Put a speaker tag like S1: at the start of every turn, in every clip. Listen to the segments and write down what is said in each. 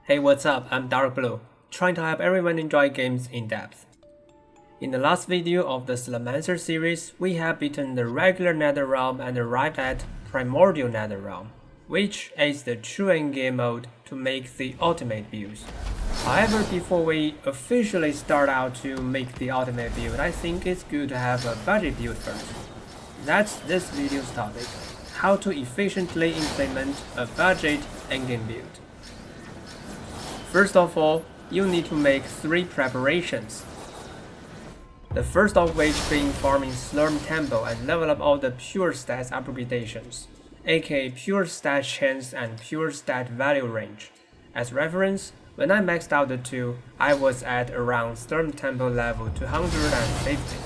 S1: Hey, what's up? I'm Darkbblue, trying to help everyone enjoy games in depth. In the last video of the Slormancer series, we have beaten the regular Netherrealm and arrived at Primordial Netherrealm, which is the true endgame mode to make the ultimate build. However, before we officially start out to make the ultimate build, I think it's good to have a budget build first. That's this video's topic: how to efficiently implement a budget endgame build. First of all, you need to make 3 preparations. The first of which being farming Slurm Temple and level up all the pure stats upgradations, aka pure stat chance and pure stat value range. As reference, when I maxed out the 2, I was at around Slurm Temple level 250.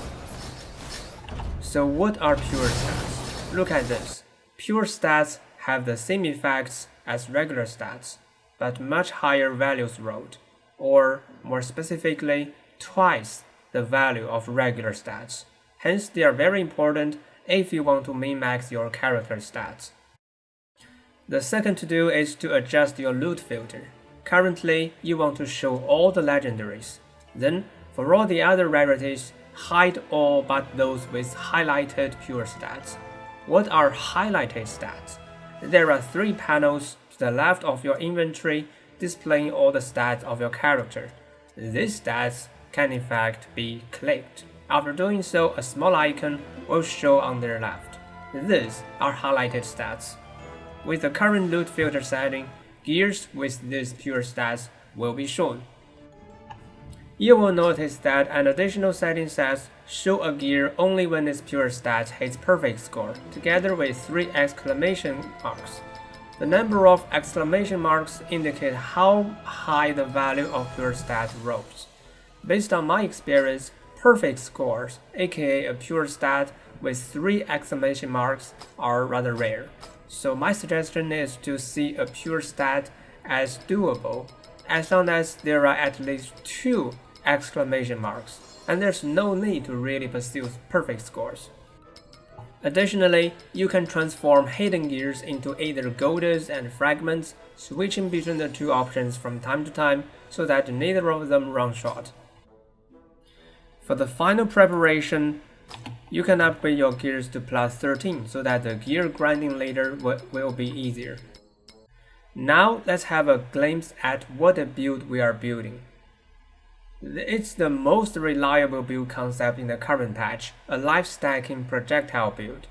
S1: So what are pure stats? Look at this. Pure stats have the same effects as regular stats, but much higher values rolled, or more specifically, twice the value of regular stats. Hence, they are very important if you want to min-max your character stats. The second to do is to adjust your loot filter. Currently, you want to show all the legendaries. Then, for all the other rarities, hide all but those with highlighted pure stats. What are highlighted stats? There are 3 panels to the left of your inventory displaying all the stats of your character. These stats can in fact be clicked. After doing so, a small icon will show on their left. These are highlighted stats. With the current loot filter setting, gears with these pure stats will be shown. You will notice that an additional setting says show a gear only when its pure stats hits perfect score, together with 3 exclamation marks. The number of exclamation marks indicate how high the value of pure stats rolls. Based on my experience, perfect scores, aka a pure stat with 3 exclamation marks, are rather rare. So my suggestion is to see a pure stat as doable, as long as there are at least 2 exclamation marks, and there's no need to really pursue perfect scores. Additionally, you can transform hidden gears into either golds and fragments, switching between the 2 options from time to time so that neither of them run short. For the final preparation, you can upgrade your gears to plus 13 so that the gear grinding later will be easier. Now let's have a glimpse at what a build we are building. It's the most reliable build concept in the current patch, a life stacking projectile build.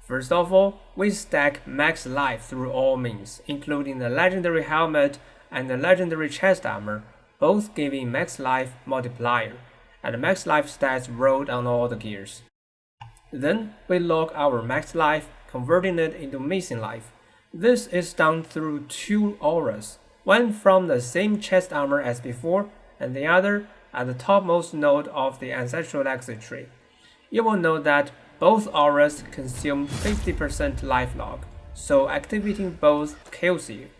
S1: First of all, we stack max life through all means, including the legendary helmet and the legendary chest armor, both giving max life multiplier, and max life stats rolled on all the gears. Then we log our max life, converting it into missing life. This is done through 2 auras, one from the same chest armor as before, and the other at the topmost node of the ancestral legacy tree. You will note that both auras consume 50% life log, so activating both kills you.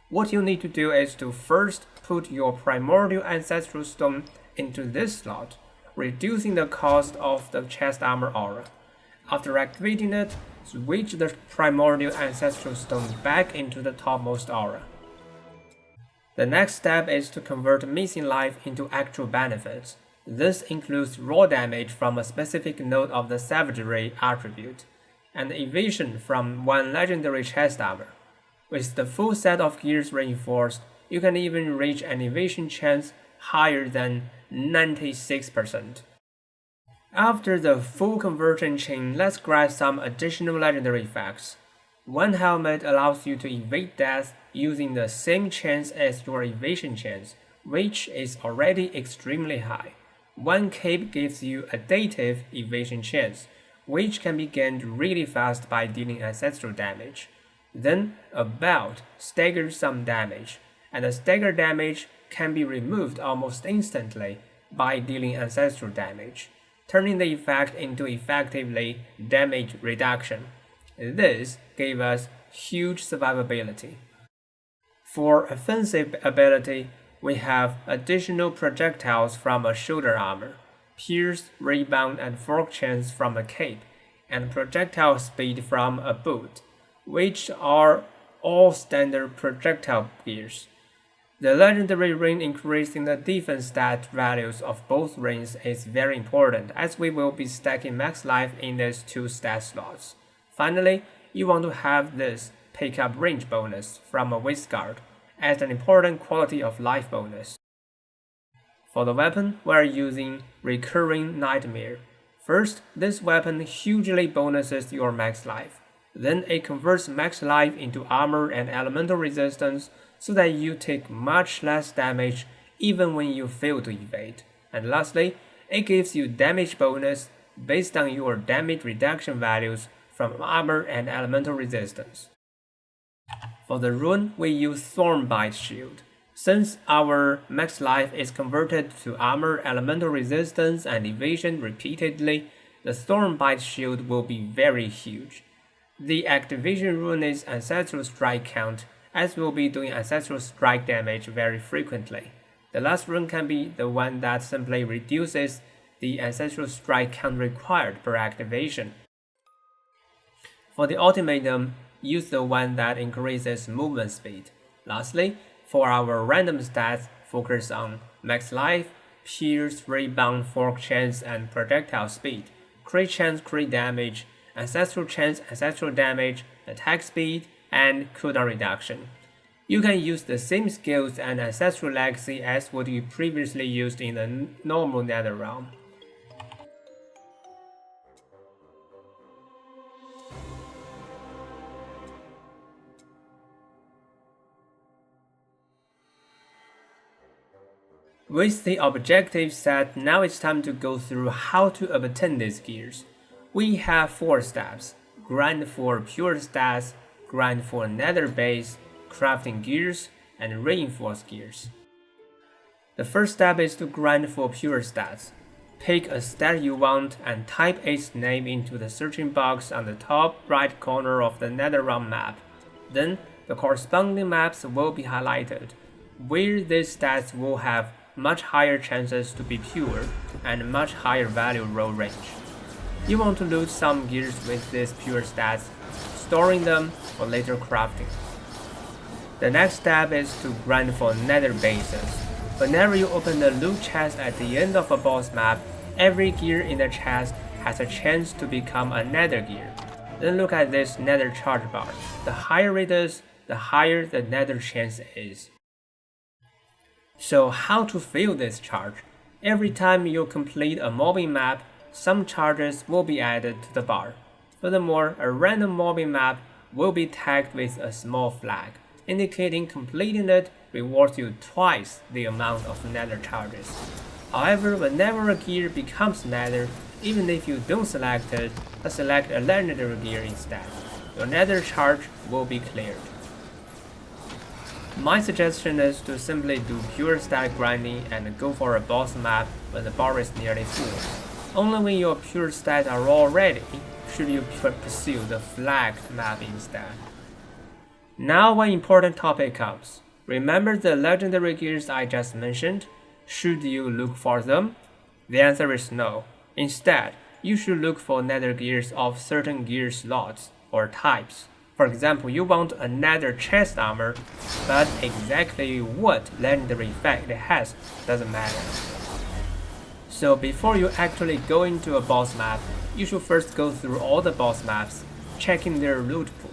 S1: What you need to do is to first put your primordial ancestral stone into this slot, reducing the cost of the chest armor aura. After activating it, switch the primordial ancestral stone back into the topmost aura. The next step is to convert missing life into actual benefits. This includes raw damage from a specific node of the savagery attribute, and evasion from 1 legendary chest armor. With the full set of gears reinforced, you can even reach an evasion chance higher than 96%. After the full conversion chain, let's grab some additional legendary effects. 1 helmet allows you to evade death using the same chance as your evasion chance, which is already extremely high. 1 cape gives you a dative evasion chance, which can be gained really fast by dealing ancestral damage. Then a belt staggers some damage, and the stagger damage can be removed almost instantly by dealing ancestral damage, turning the effect into effectively damage reduction. This gave us huge survivability. For offensive ability, we have additional projectiles from a shoulder armor, pierce, rebound, and fork chance from a cape, and projectile speed from a boot, which are all standard projectile gears. The legendary ring increasing the defense stat values of both rings is very important, as we will be stacking max life in these two stat slots. Finally, you want to have this pick up range bonus from a waist guard as an important quality of life bonus. For the weapon, we are using Recurring Nightmare. First, this weapon hugely bonuses your max life. Then it converts max life into armor and elemental resistance so that you take much less damage even when you fail to evade. And lastly, it gives you damage bonus based on your damage reduction values from armor and elemental resistance. For the rune, we use Thornbite Shield. Since our max life is converted to armor, elemental resistance, and evasion repeatedly, the Thornbite Shield will be very huge. The activation rune is Ancestral Strike count, as we'll be doing Ancestral Strike damage very frequently. The last rune can be the one that simply reduces the Ancestral Strike count required per activation. For the ultimatum, use the one that increases movement speed. Lastly, for our random stats, focus on max life, pierce, rebound, fork chance, and projectile speed, crit chance, crit damage, ancestral chance, ancestral damage, attack speed, and cooldown reduction. You can use the same skills and ancestral legacy as what you previously used in the normal nether realm. With the objectives set, now it's time to go through how to obtain these gears. We have 4 steps: grind for pure stats, grind for nether base, crafting gears, and reinforce gears. The first step is to grind for pure stats. Pick a stat you want and type its name into the searching box on the top right corner of the netherrealm map. Then, the corresponding maps will be highlighted, where these stats will have much higher chances to be pure and much higher value roll range. You want to loot some gears with these pure stats, storing them for later crafting. The next step is to grind for nether bases. Whenever you open the loot chest at the end of a boss map, every gear in the chest has a chance to become a nether gear. Then look at this nether charge bar. The higher it is, the higher the nether chance is. So how to fill this charge? Every time you complete a mobbing map, some charges will be added to the bar. Furthermore, a random mobbing map will be tagged with a small flag, indicating completing it rewards you twice the amount of nether charges. However, whenever a gear becomes nether, even if you don't select it, but select a legendary gear instead, your nether charge will be cleared. My suggestion is to simply do pure stat grinding and go for a boss map when the bar is nearly full. Only when your pure stats are all ready should you pursue the flagged map instead. Now one important topic comes. Remember the legendary gears I just mentioned? Should you look for them? The answer is no. Instead, you should look for nether gears of certain gear slots or types. For example, you want a nether chest armor, but exactly what legendary effect it has doesn't matter. So before you actually go into a boss map, you should first go through all the boss maps, checking their loot pool.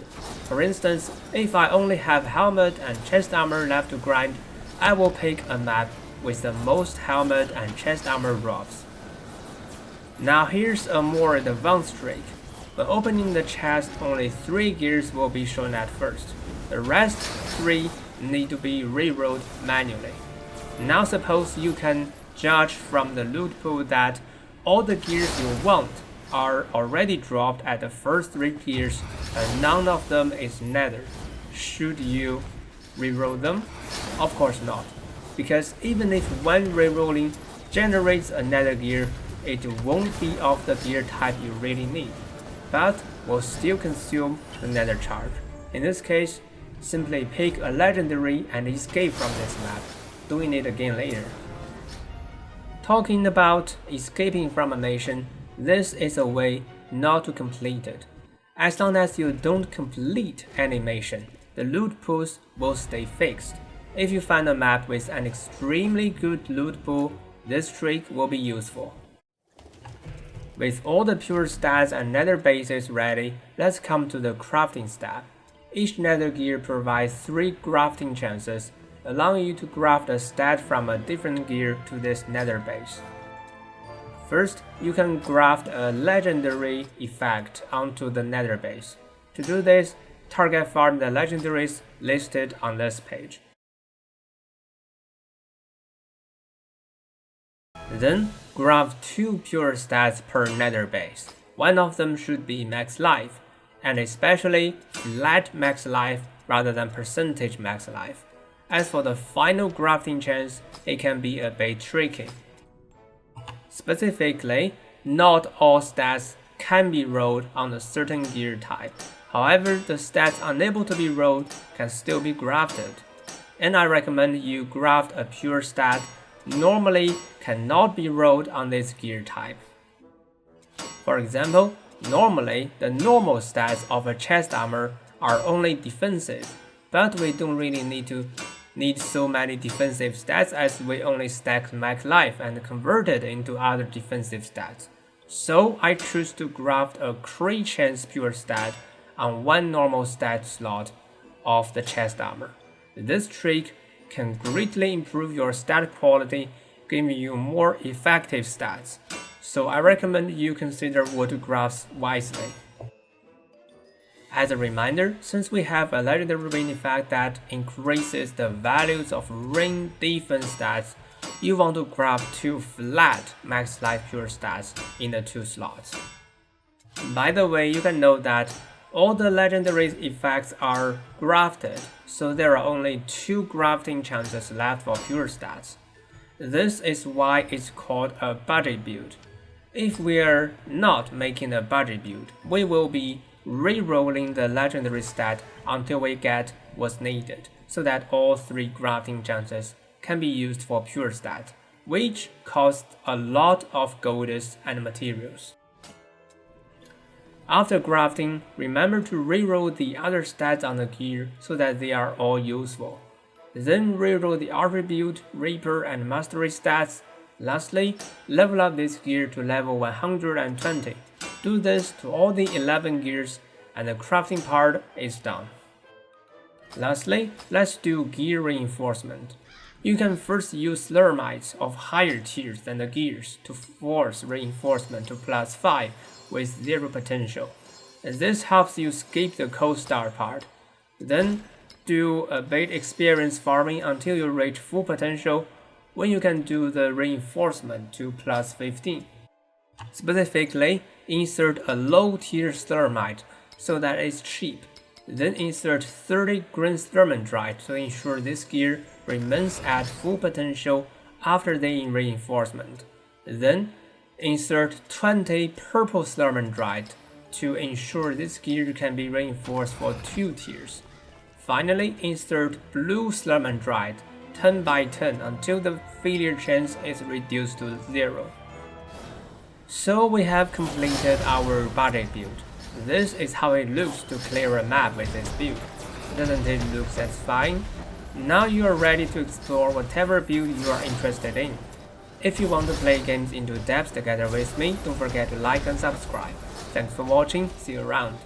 S1: For instance, if I only have helmet and chest armor left to grind, I will pick a map with the most helmet and chest armor drops. Now here's a more advanced trick. When opening the chest, only 3 gears will be shown at first. The rest 3 need to be rerolled manually. Now suppose you can judge from the loot pool that all the gears you want are already dropped at the first 3 gears and none of them is nether. Should you reroll them? Of course not, because even if one rerolling generates a nether gear, it won't be of the gear type you really need, but will still consume the nether charge. In this case, simply pick a legendary and escape from this map, doing it again later. Talking about escaping from a mission, this is a way not to complete it. As long as you don't complete any mission, the loot pools will stay fixed. If you find a map with an extremely good loot pool, this trick will be useful. With all the pure stats and nether bases ready, let's come to the crafting step. Each nether gear provides 3 grafting chances, allowing you to graft a stat from a different gear to this nether base. First, you can graft a legendary effect onto the nether base. To do this, target farm the legendaries listed on this page. Then, graft 2 pure stats per nether base. One of them should be max life, and especially flat max life rather than percentage max life. As for the final grafting chance, it can be a bit tricky. Specifically, not all stats can be rolled on a certain gear type. However, the stats unable to be rolled can still be grafted. And I recommend you graft a pure stat normally cannot be rolled on this gear type. For example, normally the normal stats of a chest armor are only defensive, but we don't really need so many defensive stats as we only stack max life and convert it into other defensive stats. So I choose to graft a crit chance pure stat on one normal stat slot of the chest armor. This trick can greatly improve your stat quality, giving you more effective stats. So I recommend you consider what to graft wisely. As a reminder, since we have a legendary rain effect that increases the values of rain defense stats, you want to graft 2 flat max life pure stats in the 2 slots. By the way, you can note that all the legendary effects are grafted, so there are only 2 grafting chances left for pure stats. This is why it's called a budget build. If we're not making a budget build, we will be re-rolling the legendary stat until we get what's needed, so that all 3 grafting chances can be used for pure stat, which costs a lot of golds and materials. After grafting, remember to reroll the other stats on the gear so that they are all useful. Then reroll the attribute, reaper, and mastery stats. Lastly, level up this gear to level 120. Do this to all the 11 gears and the crafting part is done. Lastly, let's do gear reinforcement. You can first use Slormites of higher tiers than the gears to force reinforcement to +5 with 0 potential. This helps you skip the cold start part. Then, do a bit experience farming until you reach full potential, when you can do the reinforcement to +15. Specifically, insert a low tier Slormite so that it's cheap. Then insert 30 green Slormandrite to ensure this gear remains at full potential after the reinforcement. Then insert 20 purple Slormandrite to ensure this gear can be reinforced for 2 tiers. Finally, insert blue Slormandrite 10 by 10 until the failure chance is reduced to 0. So we have completed our budget build. This is how it looks to clear a map with this build. Doesn't it look satisfying? Now you are ready to explore whatever build you are interested in. If you want to play games into depth together with me, don't forget to like and subscribe. Thanks for watching, see you around.